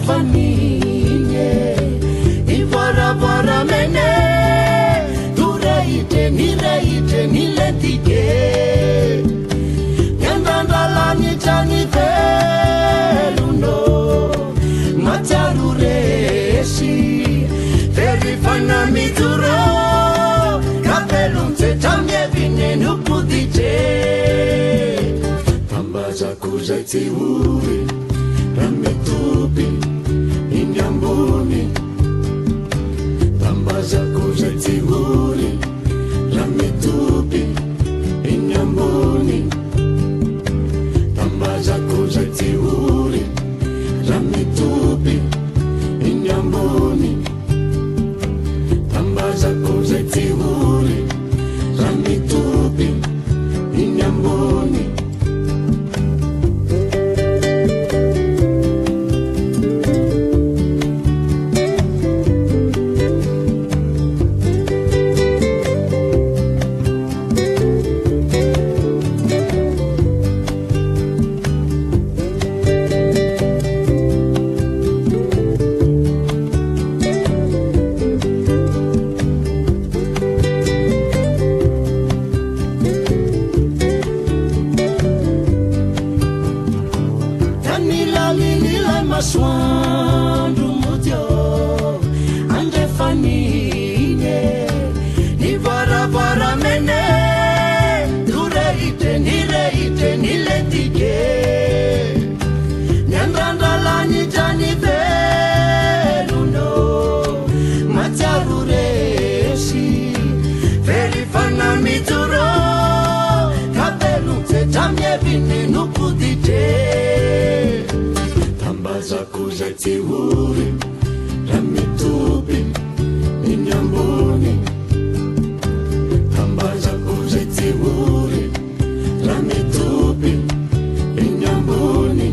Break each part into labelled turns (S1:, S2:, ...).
S1: fanine ivara vara mene tureite niletike yandandalani tani veluno matarureshi verifana mituro kapelunte tamye vine nukudite tambaza kuzaiti uri rametupi inyamboni tambaza kuzaiti uri rametupi inyamboni tambaza kuzaiti uri rametupi inyamboni tambaza kuzaiti uri rametupi inyamboni maswandu mutyo ande fanine nivara mene tureite niletike nyandandalani tani veluno matarureshi verifana mituro kapelunte tamye vine nukudite tambaza kuzaiti uri rametupi inyamboni tambaza kuzaiti uri rametupi inyamboni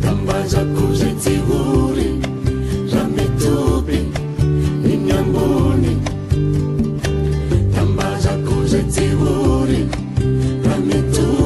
S1: tambaza kuzaiti uri rametupi inyamboni tambaza kuzaiti uri rametupi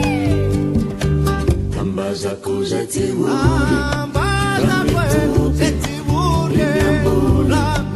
S1: inyamboni tambaza kuzaiti uri rametupi inyamboni